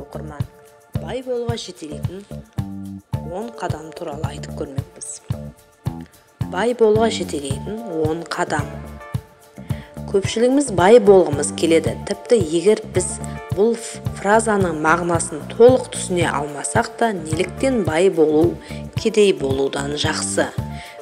оқырман, бай болуға жетелейтін 10 қадам туралы айтып көрмекпіз. Бай болуға жетелейтін 10 қадам. Көпшілігіміз бай болғымыз келеді. Тіпті егер біз бұл фразаның мағынасын толық түсіне алмасақ та, неліктен бай болу кедей болудан жақсы.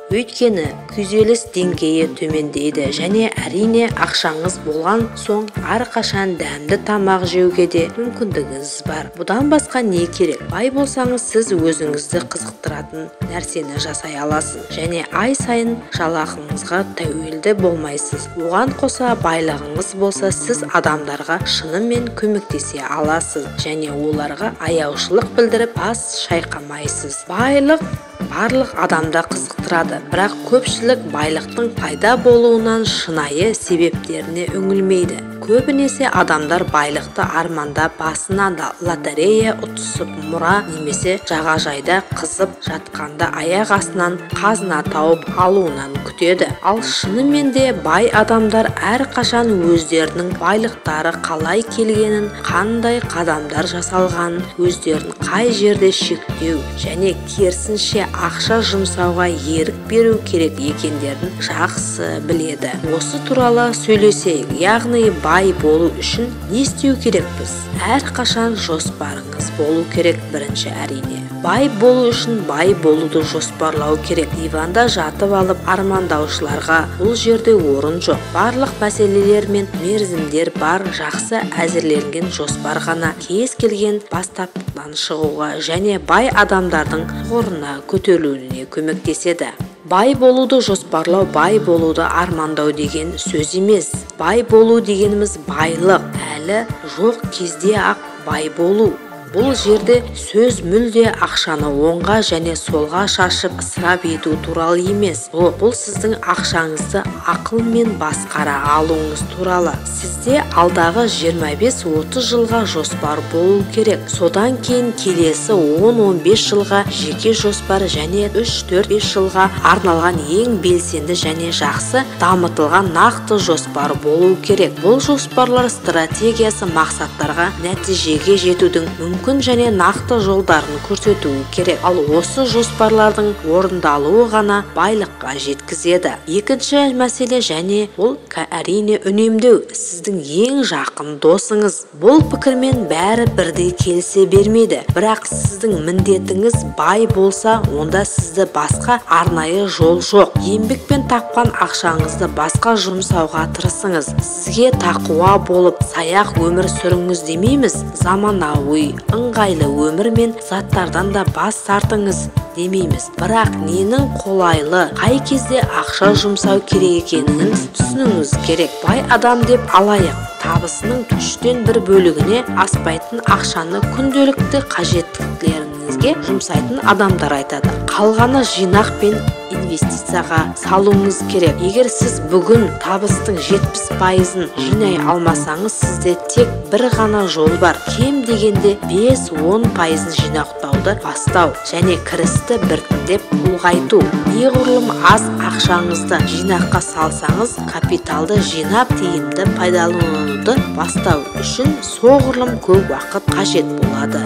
Өйткені күйзеліс деңгейі төмендейді және әрине ақшаңыз болған соң әрқашан дәмді тамақ жеуге де мүмкіндігіңіз бар. Бұдан басқа не керек? Бай болсаңыз сіз өзіңізді қызықтыратын нәрсені жасай аласыз және ай сайын жалақыңызға тәуелді болмайсыз. Оған қоса байлығыңыз болса, сіз адамдарға шынымен көмектесе аласыз және оларға аяушылық білдіріп бас шайқамайсыз. Байлық барлық адамда қызықтырады, бірақ көпшілік байлықтың пайда болуынан шынайы себептеріне үңілмейді. Көбінесе адамдар байлықты арманда басына да лотерея ұтысып, мұра немесе жағажайда қызып жатқанда аяқ астынан қазына тауып алуынан күтеді. Ал шынымен де бай адамдар әрқашан өздерінің байлықтары қалай келгенін, қандай қадамдар жасалғанын, өздерін қай жерде шектеу және керісінше ақша жұмсауға ерік беру керек екендерін жақсы біледі. Осы туралы сөйлесейік. Яғни бай болу үшін не істеу керекпіз? Әрқашан жоспарыңыз болу керек бірінші әрине. Бай болу үшін бай болуды жоспарлау керек. Диванда жатып алып армандаушыларға бұл жерде орын жоқ. Барлық мәселелер мен мерзімдер бар, жақсы әзірленген жоспар ғана кез келген бастапқыдан шығуға және бай адамдардың орнына көтерілуіне көмектеседі. Бай болуды жоспарлау, бай болуды армандау деген сөз емес. Бай болу дегеніміз байлық, әлі жоқ кезде ақ бай болу. Бұл жерде сөз мүлде ақшаны оңға және солға шашып ысырап ету туралы емес. Бұл сіздің ақшаңызды ақылмен басқара алуыңыз туралы. Сізде алдағы 25-30 жылға жоспар болу керек. Содан кейін келесі 10-15 жылға жеке жоспар және 3-4-5 жылға арналған ең белсенді және жақсы дамытылған нақты жоспар болу керек. Бұл жоспарлар стратегиясы мақсаттарға, нәтижеге жетудің мүмкін және нақты жолдарын көрсетуі керек. Ал осы жоспарлардың орындалуы ғана байлыққа жеткізеді. Екінші мәселе және ол әрине үнемдеу. Сіздің ең жақын досыңыз. Бұл пікірмен бәрі бірдей келісе бермейді. Бірақ сіздің міндетіңіз бай болса, онда сізді басқа арнайы жол жоқ. Еңбекпен тапқан ақшаңызды басқа жұмсауға тырысыңыз. Сізге тақуа болып саяқ өмір сүріңіз демейміз. Заманауи ыңғайлы өмір мен заттардан да бас тартыңыз демейміз. Бірақ ненің қолайлы, қай кезде ақша жұмсау керек екенін түсінуіңіз керек. Бай адам деп алайық. Табысының 3/4 бөлігіне аспайтын ақшаны күнделікті қажеттіліктеріңізге жұмсайтын адамдар айтады. Қалғаны жинақ пен инвестицияға салуыңыз керек. Егер сіз бүгін табыстың 70%-ын жинай алмасаңыз, сізде тек бір ғана жол бар. Кем дегенде 5-10%-ын жинақтауды бастау және кірісті біртіндеп ұлғайту. Неғұрлым аз ақшаңызды жинаққа салсаңыз, капиталды жинап тиімді пайдалануды бастау үшін соғұрлым көп уақыт қажет болады.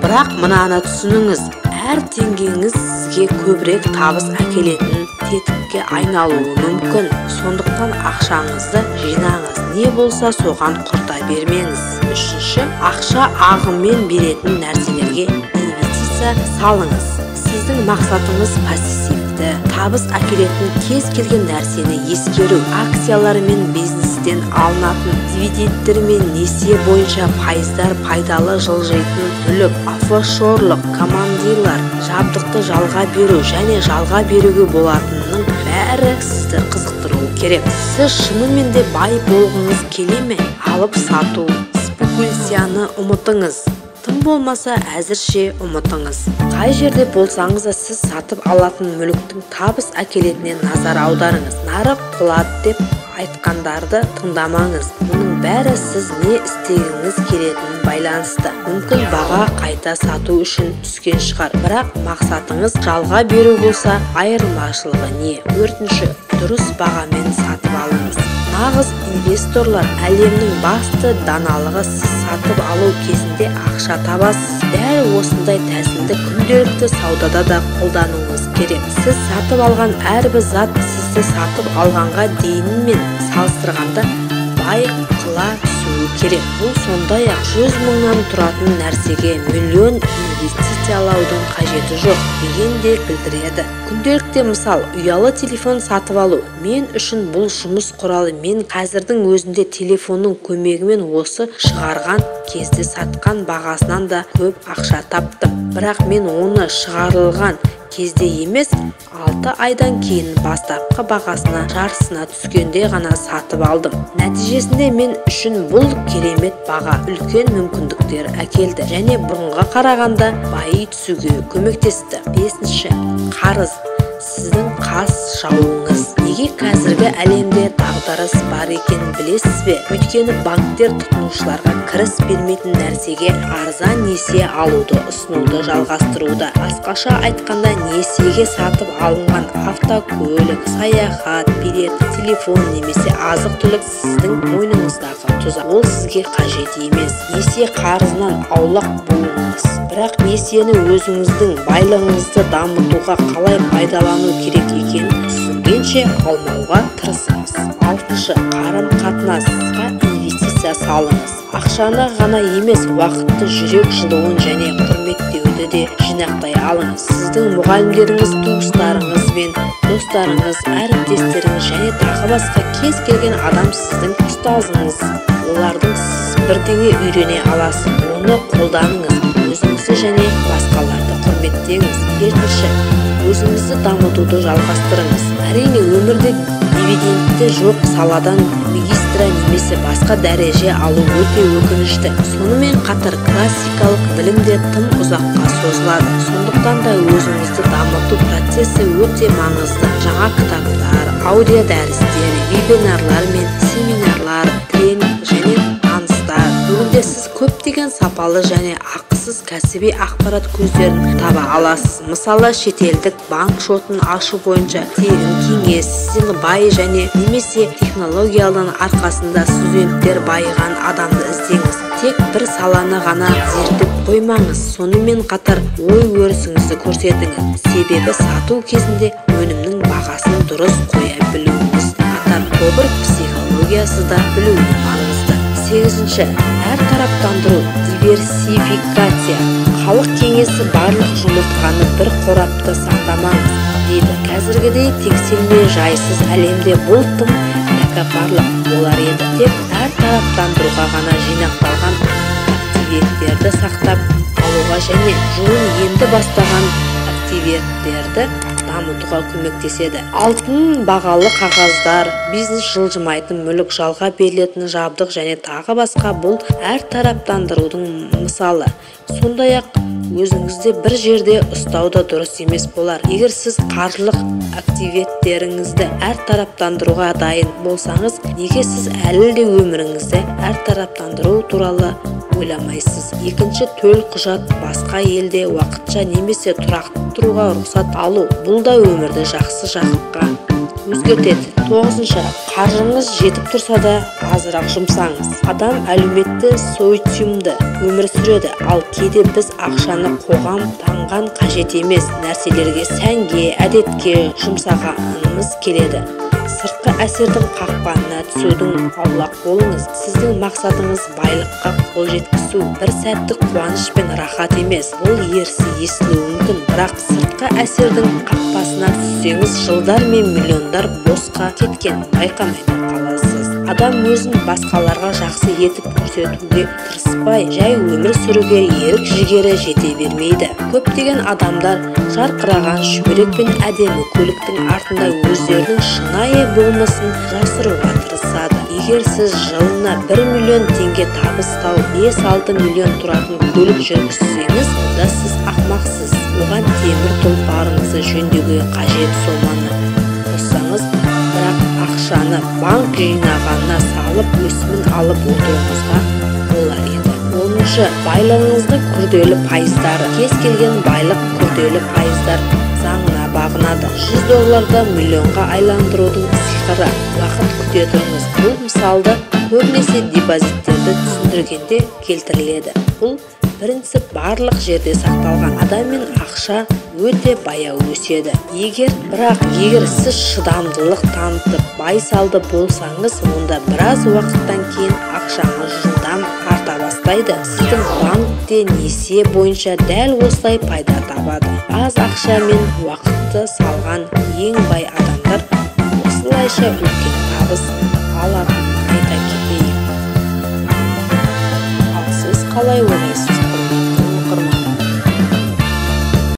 Бірақ мынаны түсініңіз, әр теңгеңіз сізге көбірек табыс әкелетін тетікке айналуы мүмкін. Сондықтан ақшаңызды жинаңыз. Не болса соған құрта бермеңіз. Үшінші, ақша ағыммен беретін нәрселерге инвестиция салыңыз. Сіздің мақсатыңыз пассивті, табыс әкелетін кез келген нәрсені ескеру. Акциялар мен бизнестен алынатын дивидендтер мен несие бойынша пайыздар, пайдалы жылжитын мүлік, офшорлық командилар, жабдықты жалға беру және жалға беруге болатынның бәрі сізді қызықтыруы керек. Сіз шынымен де бай болғыңыз келе ме? Алып сату, спекуляцияны ұмытыңыз. Тым болмаса әзірше ұмытыңыз. Қай жерде болсаңыз да сіз сатып алатын мүліктің табыс әкелетініне назар аударыңыз. Нарық құлады деп айтқандарды тыңдамаңыз. Мұның бәрі сіз не істегіңіз келетінін байланысты. Мүмкін баға қайта сату үшін түскен шығар, бірақ мақсатыңыз жалға беру болса, айырмашылығы не? Төртінші, дұрыс бағамен сатып алыңыз. Нағыз инвесторлар әлемнің басты даналығы сіз сатып алу кезінде ақша табасыз. Дәл осындай тәсілді күнделікті саудада да қолдануыңыз керек. Сіз сатып алған әрбір зат сізді сатып алғанға дейінмен салыстырғанда бай қыла түсуі керек. Бұл сондай-ақ 100 мыңнан тұратын нәрсеге миллион инвестициялаудың қажеті жоқ дегенде білдіреді. Күнделікте мысал, ұялы телефон сатып алу. Мен үшін бұл жұмыс құралы. Мен қазірдің өзінде телефонның көмегімен осы шығарған кезде сатқан бағасынан да көп ақша таптым. Бірақ мен оны шығарылған кезде емес, 6 айдан кейін бастапқы бағасына жартысына түскенде ғана сатып алдым. Нәтижесінде мен үшін бұл керемет баға үлкен мүмкіндіктер әкелді және бұрынға қарағанда байи түсуге көмектесті. 5. Қарыз сіздің қас жауыңыз. Неге қазіргі әлемде дағдарыс бар екенін білесіз бе? Өйткені банктер тұтынушыларға кіріс бермейтін нәрсеге арзан несие алуды ұсынуды жалғастыруда. Басқаша айтқанда, несиеге сатып алынған автокөлік, саяхат, билет, телефон немесе азық-түлік сіздің мойныңыздағы тұзақ. Ол сізге қажет емес. Несие қарызынан аулақ болыңыз. Бірақ несиені өзіңіздің байлығыңызды дамытуға қалай пайдалану керек екенін түсінгенше алмауға тырысыңыз. 6. Қарым-қатынасқа инвестиция салыңыз. Ақшаны ғана емес, уақытты, жүрек жылуын және құрметтеуді де жинақтай алыңыз. Сіздің мұғалімдеріңіз, туыстарыңыз бен достарыңыз, әріптестеріңіз және тағы басқа кез келген адам сіздің ұстазыңыз. Олардың сіз бірдеңе үйрене аласыз. Оны қолданыңыз. Өзіңізді және басқаларды құрметтеңіз. 7. Өзіңізді дамытуды жалғастырыңыз. Әрине, өмірде дивиденді жоқ саладан магистра немесе басқа дәреже алу өте өкінішті. Сонымен қатар классикалық білім де тым ұзаққа созылады. Сондықтан да өзіңізді дамыту процесі өте маңызды. Жаңа кітаптар, аудио дәрістер, вебинарлар мен семинарлар, тренинг және таныстар. Бүгінде сіз көптеген сапалы және ақысыз кәсіби ақпарат көздерін таба аласыз. Мысалы, шетелдік банк шотын ашу бойынша тегін кеңес, сіздің бай және немесе технологиялың арқасында студенттер байыған адамды іздеңіз. Тек бір саланы ғана зерттеп қоймаңыз. Сонымен қатар ой-өрісіңізді көрсетіңіз. Себебі сату кезінде өнімнің бағасын дұрыс қоя білуіңіз қатар тобыр психологиясы да білу маңызды. 8. Әртараптандыру, диверсификация. Халық кеңесі барлық жұмыртқаны бір қорапта сақтамаңыз дейді. Қазіргідей теңселмей жайсыз әлемде бұл тым тәкаппарлық болар еді. Тек әртараптандыруға ғана жинақталған активтерді сақтап алуға және жолын енді бастаған активтерді дамытуға көмектеседі. Алтын, бағалы қағаздар, бизнес жылжымайтын мүлік, жалға берілетін жабдық және тағы басқа бұл әртараптандырудың мысалы. Сондай-ақ өзіңізде бір жерде ұстау да дұрыс емес болар. Егер сіз қаржылық активтеріңізді әртараптандыруға дайын болсаңыз, неге сіз әлі де өміріңізді әртараптандыру туралы ойламайсыз? 2. Төлқұжат, басқа елде уақытша немесе тұрақты тұруға рұқсат алу. Бұл да өмірді жақсы жаққа өзгертеді. 9. Қаржыңыз жетіп тұрса да азырақ жұмсаңыз. Адам әлеуметті социумда өмір сүреді, ал кейде біз ақшаны қоғам таңған қажет емес нәрселерге, сәнге, әдетке жұмсағанымыз келеді. Сыртқы әсердің қақпанына түсудің аулақ болыңыз. Сіздің мақсатыңыз байлыққа қол жеткізу, бір сәттік қуаныш пен рахат емес. Бұл ерсі естілуі мүмкін, бірақ сыртқы әсердің қақпасына түссеңіз, жылдар мен миллиондар босқа кеткен байқамай қаласыз. Адам өзін басқаларға жақсы етіп көрсетуге тырыспай, жай өмір сүруге ерік жігері жете бермейді. Көптеген адамдар жарқыраған шүберек пен әдемі көліктің артында өздерінің шынайы болмысын жасыруға тырысады. Егер сіз жылына 1 миллион теңге табыс тауып 5-6 миллион тұратын көлік жүргізсеңіз, онда сіз ақмақсыз. Оған темір тұлпарыңызды жөндеуге қажет соманы қоссаңыз, бірақ ақшаны банк жинағанына салып өсімін алып отыруыңызға болар еді. 10. Байлығыңыздың күрделі пайыздары. Кез келген байлық күрделі пайыздар заңына бағынады. $100 миллионға айландырудың ақыры уақыт күте тұрыңыз. Бұл мысалды көбінесе депозиттерді түсіндіргенде келтіріледі. Бұл принцип барлық жерде сақталған. Адам мен ақша өте баяу өседі. Егер сіз шыдамдылық танытып байсалды болсаңыз, онда біраз уақыттан кейін ақшаңыз жылдам арта бастайды. Сіздің банкте несие бойынша дәл осылай пайда табады. Аз ақша мен уақытты салған ең бай адамдар осылайша үлкен табыс алатынын айта кетейік. Ал сіз қалай ойлайсыз?